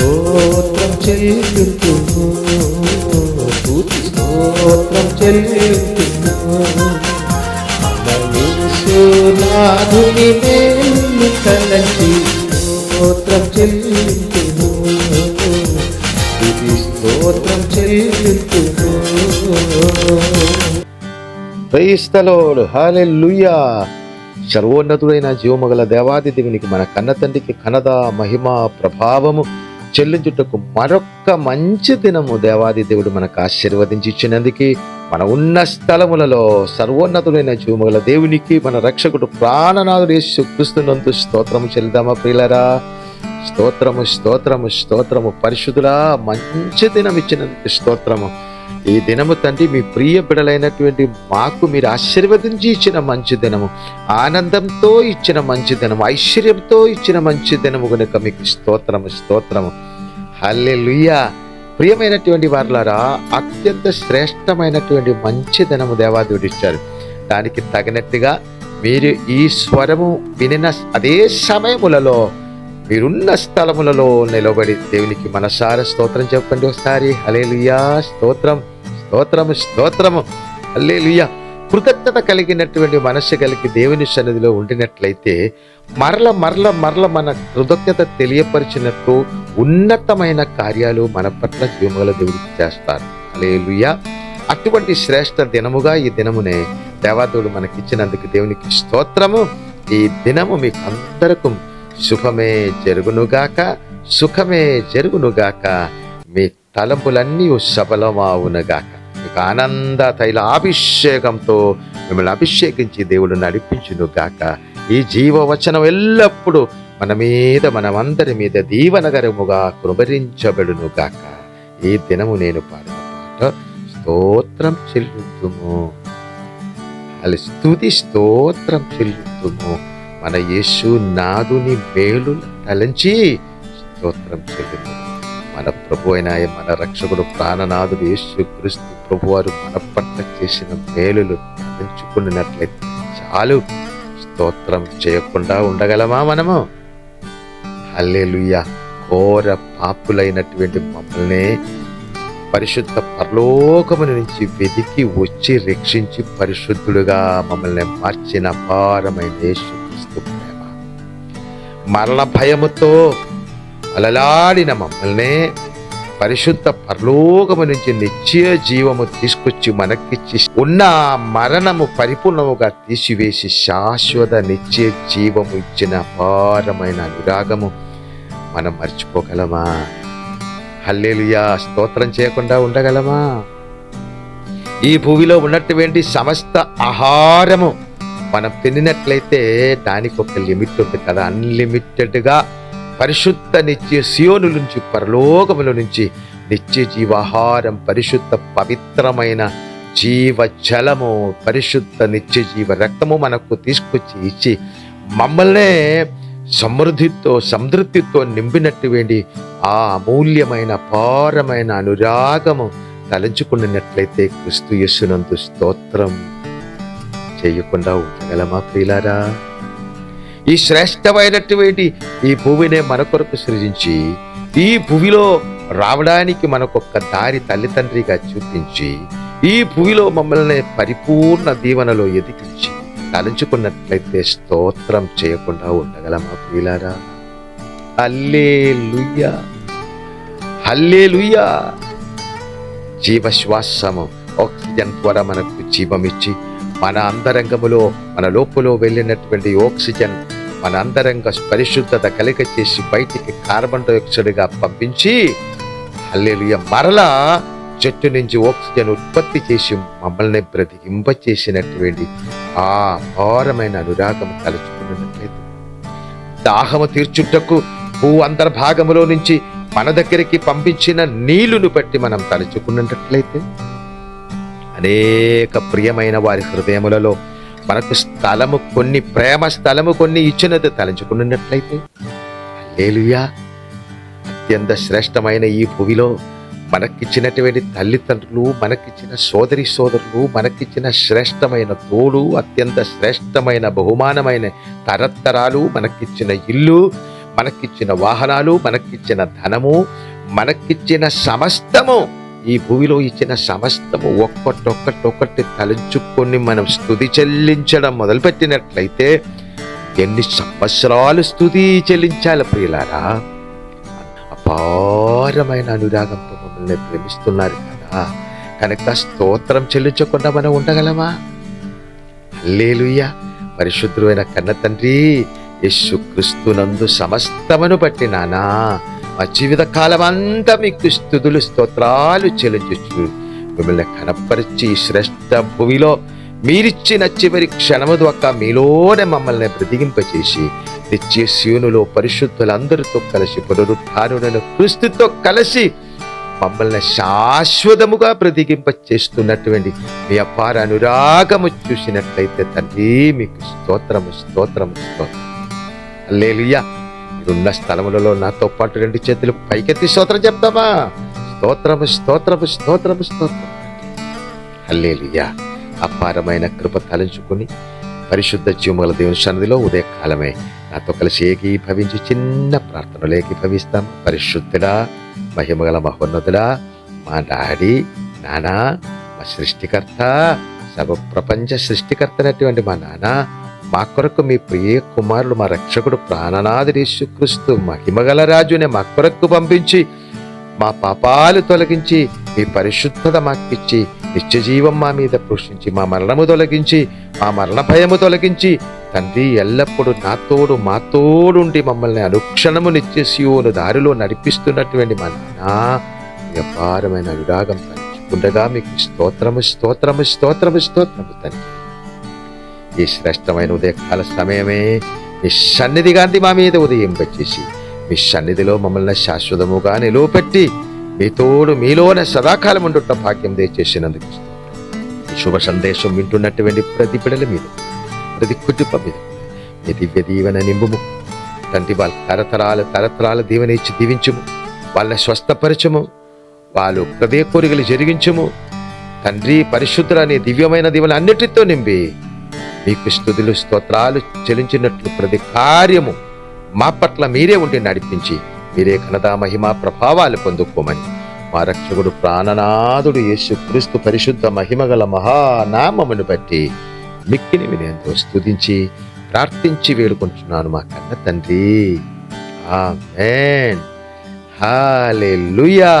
స్తోత్రం చెల్లింతుము, స్తుతి స్తోత్రం చెల్లింతుము. నాథుని మేలు తలచి స్తోత్రం చెల్లింతుము, స్తుతి స్తోత్రం చెల్లింతుము. ప్రైజ్ ది లార్డ్, హల్లెలూయా. సర్వోన్నతుడైన జీవమగల దేవాది దేవునికి మన కన్న తండ్రికి ఘనత మహిమ ప్రభావము చెల్లించుటకు మరొక్క మంచి దినము దేవాది దేవుడు మనకు ఆశీర్వదించి ఇచ్చినందుకు మన ఉన్న స్థలములలో సర్వోన్నతుడైన జీవమగల దేవునికి మన రక్షకుడు ప్రాణనాథుడు యేసుక్రీస్తునందు స్తోత్రము చెల్లిద్దామా ప్రియులారా. స్తోత్రము స్తోత్రము స్తోత్రము. పరిశుద్ధుడా, మంచి దినం ఇచ్చినందుకు స్తోత్రము. ఈ దినము తండ్రి మీ ప్రియ బిడలైనటువంటి మాకు మీరు ఆశీర్వదించి ఇచ్చిన మంచి దినము, ఆనందంతో ఇచ్చిన మంచి దినము, ఐశ్వర్యంతో ఇచ్చిన మంచి దినము కనుక మీకు స్తోత్రము స్తోత్రము. హల్లెలూయా. ప్రియమైనటువంటి వారులారా, అత్యంత శ్రేష్టమైనటువంటి మంచి దినము దేవాదేవుడు ఇచ్చారు. దానికి తగినట్టుగా మీరు ఈ స్వరము వినిన అదే సమయములలో మీరున్న స్థలములలో నిలబడి దేవునికి మనసార స్తోత్రం చెప్పండి ఒకసారి. హల్లెలూయా. స్తోత్రం స్తోత్రము స్తోత్రము. హల్లెలూయా. కృతజ్ఞత కలిగినటువంటి మనస్సు కలిగి దేవుని సన్నిధిలో ఉండినట్లయితే మరల మరల మరల మన కృతజ్ఞత తెలియపరిచినట్టు ఉన్నతమైన కార్యాలు మన పట్ల జీవముగల దేవుడికి చేస్తారు. హల్లెలూయా. అటువంటి శ్రేష్ఠ దినముగా ఈ దినమునే దేవాదేవుడు మనకిచ్చినందుకు దేవునికి స్తోత్రము. ఈ దినము మీకు అందరకు శుభమే జరుగునుగాక, సుఖమే జరుగునుగాక. మీ తలంపులన్నీ సఫలమవునుగాక. మీకు ఆనంద తైలాభిషేకంతో మిమ్మల్ని అభిషేకించి దేవుడు నడిపించునుగాక. ఈ జీవవచనం ఎల్లప్పుడూ మన మీద మనమందరి మీద దీవనకరముగా కృపరించబడునుగాక. ఈ దినము నేను పాడిన పాట స్తోత్రం చెల్లింతుము, అలా స్తుతి స్తోత్రం చెల్లింతుము. మన యేసు నాదుని మేలు తలంచి స్తోత్రం చెల్లింతుము. మన ప్రభు అయిన మన రక్షకుడు ప్రాణనాథుడు యేసు క్రీస్తు ప్రభువారు మన పట్ల చేసిన మేలులు తలంచుకున్నట్లయితే చాలు. స్తోత్రం చేయకుండా ఉండగలమా మనము? హల్లెలూయా. ఘోర పాపులైనటువంటి మమ్మల్ని పరిశుద్ధ పరలోకము నుంచి వెతికి వచ్చి రక్షించి పరిశుద్ధులుగా మమ్మల్ని మార్చిన అపారమైన యేసుక్రీస్తు ప్రేమ, మరణ భయముతో అలలాడిన మమ్మల్ని పరిశుద్ధ పరలోకము నుంచి నిత్య జీవము తీసుకొచ్చి మనకిచ్చి ఉన్న మరణము పరిపూర్ణముగా తీసివేసి శాశ్వత నిత్య జీవము ఇచ్చిన అపారమైన అనురాగము మనం మర్చిపోగలమా? హల్లెలూయా. స్తోత్రం చేయకుండా ఉండగలమా? ఈ భూమిలో ఉన్నటువంటి సమస్త ఆహారము మనం తిన్నట్లయితే దానికి ఒక లిమిట్ ఉంది కదా. అన్లిమిటెడ్గా పరిశుద్ధ నిత్య సియోను నుంచి పరలోకముల నుంచి నిత్య జీవాహారం, పరిశుద్ధ పవిత్రమైన జీవ జలము, పరిశుద్ధ నిత్య జీవ రక్తము మనకు తీసుకొచ్చి ఇచ్చి మమ్మల్నే సమృద్ధితో సంతృప్తితో నింపినటువంటి ఆ అమూల్యమైన అపారమైన అనురాగము తలంచుకున్నట్లయితే క్రీస్తు యేసునందు స్తోత్రం చేయకుండా ఉండగలమా ప్రియులారా? ఈ శ్రేష్టమైనటువంటి ఈ భూమినే మన కొరకు సృజించి ఈ భూమిలో రావడానికి మనకొక్క దారి తల్లిదండ్రిగా చూపించి ఈ భూమిలో మమ్మల్ని పరిపూర్ణ దీవెనలో ఎదిగించి తలంచుకున్నట్లయితే స్తోత్రం చేయకుండా ఉండగలమా ప్రియులారా? హల్లెలూయా. హల్లెలూయా. జీవశ్వాసము ఆక్సిజన్ ద్వారా మనకు జీవమిచ్చి మన అంతరంగములో మన లోపల వెళ్ళినటువంటి ఆక్సిజన్ మన అంతరంగ పరిశుద్ధత కలిగ చేసి బయటికి కార్బన్ డైఆక్సైడ్గా పంపించి హల్లెలూయా మరలా చెట్టు నుంచి ఆక్సిజన్ ఉత్పత్తి చేసి మమ్మల్ని బ్రతికింపచేసినటువంటి ఆ అపారమైన అనురాగం తలుచుకున్నట్లయితే దాహము తీర్చుటకు భూ అంతర్భాగములో నుంచి మన దగ్గరికి పంపించిన నీళ్లును బట్టి మనం తలుచుకున్నట్లయితే అనేక ప్రియమైన వారి హృదయములలో మనకు స్థలము కొన్ని, ప్రేమ స్థలము కొన్ని ఇచ్చినది తలంచుకున్నట్లయితే హల్లెలూయా. అత్యంత శ్రేష్టమైన ఈ భూమిలో మనకిచ్చినటువంటి తల్లిదండ్రులు, మనకిచ్చిన సోదరి సోదరులు, మనకిచ్చిన శ్రేష్టమైన తోడు, అత్యంత శ్రేష్టమైన బహుమానమైన తరతరాలు, మనకిచ్చిన ఇల్లు, మనకిచ్చిన వాహనాలు, మనకిచ్చిన ధనము, మనకిచ్చిన సమస్తము, ఈ భూమిలో ఇచ్చిన సమస్తము ఒక్కటొక్కటి తలంచుకొని మనం స్తుతి చెల్లించడం మొదలుపెట్టినట్లయితే ఎన్ని సంవత్సరాలు స్తుతి చెల్లించాలి ప్రియులారా. అపారమైన అనురాగంతో మమ్మల్ని ప్రేమిస్తున్నారు కదా, కనుక స్తోత్రం చెల్లించకుండా మనం ఉండగలమా? హల్లెలూయా. పరిశుద్ధుడైన కన్న తండ్రి యేసుక్రీస్తునందు సమస్తమును బట్టి నానా మా జీవిత కాలం అంతా మీకు స్తుతులు స్తోత్రాలు చెల్లించు మిమ్మల్ని కనపరిచి శ్రేష్ఠ భూమిలో మీరిచ్చిన చివరి క్షణము ద్వారా మీలోనే మమ్మల్ని బ్రతికింపచేసి నిత్య సీనులో పరిశుద్ధులందరితో కలిసి పునరుద్ధారుడైన క్రీస్తుతో కలిసి మమ్మల్ని శాశ్వతముగా బ్రతికింప చేస్తున్నటువంటి మీ అపార అనురాగము చూసినట్లయితే తండ్రి మీకు స్తోత్రము స్తోత్రము స్తోత్రం. హల్లెలూయా. మీరున్న స్థలములలో నాతో పాటు 2 చేతులు పైకెత్తి స్తోత్రం చెప్తామా? స్తోత్రము స్తోత్రము స్తోత్రము స్తోత్రం. హల్లెలూయా. అపారమైన కృప తలంచుకుని పరిశుద్ధ జీవముల దేవుని సన్నిధిలో ఉదయకాలమే నాతో కలిసి ఏకీభవించి చిన్న ప్రార్థనలు ఏకీభవిస్తాం. పరిశుద్ధుడా, మహిమగల మహోన్నతుడా, మా డాడీ నానా, మా సృష్టికర్త, సర్వ ప్రపంచ సృష్టికర్త అయినటువంటి మా నాన్న, మా కొరకు మీ ప్రియ కుమారుడు మా రక్షకుడు ప్రాణనాథుడు యేసుక్రీస్తు మహిమగల రాజునే మా కొరకు పంపించి మా పాపాలు తొలగించి మీ పరిశుద్ధత మాకిచ్చి నిత్య జీవం మా మీద పోషించి మా మరణము తొలగించి మా మరణ భయము తొలగించి తండ్రి ఎల్లప్పుడూ నాతోడు మా తోడుండి మమ్మల్ని అనుక్షణము నిత్య సీయోను దారిలో నడిపిస్తున్నటువంటి మా నాన్న అపారమైన అనురాగం పంచుకుండగా మీకు స్తోత్రము స్తోత్రము స్తోత్రము స్తోత్రము తండ్రి. ఈ శ్రేష్టమైన ఉదయకాల సమయమే మీ సన్నిధి గాంధీ మా మీద ఉదయింపచేసి మీ సన్నిధిలో మమ్మల్ని శాశ్వతముగా నిలువపెట్టి మీ తోడు మీలోనే సదాకాలం ఉండుట భాగ్యం దయచేసినందుకు ఈ శుభ సందేశం వింటున్నటువంటి ప్రతి బిడ్డల మీద, ప్రతి కుటుంబం మీద మీ దివ్య దీవెన నింపుము తండ్రి. వాళ్ళ తరతరాల దీవెన ఇచ్చి దీవించుము, వాళ్ళని స్వస్థపరచము, వాళ్ళు హృదయ కోరికలు జరిగించము తండ్రి. పరిశుద్ధులని దివ్యమైన దీవెన అన్నిటితో నింపి మీకు స్తుతులు స్తోత్రాలు చెల్లించినట్లు ప్రతి కార్యము మా పట్ల మీరే ఉండి నడిపించి మీరే ఘనత మహిమ ప్రభావాలు పొందుకోమని మా రక్షకుడు ప్రాణనాథుడు యేసుక్రీస్తు పరిశుద్ధ మహిమగల మహానామమును బట్టి మిక్కిని వినేంతో స్తుతించి ప్రార్థించి వేడుకుంటున్నాను మా కన్న తండ్రి. ఆమేన్. హల్లెలూయా.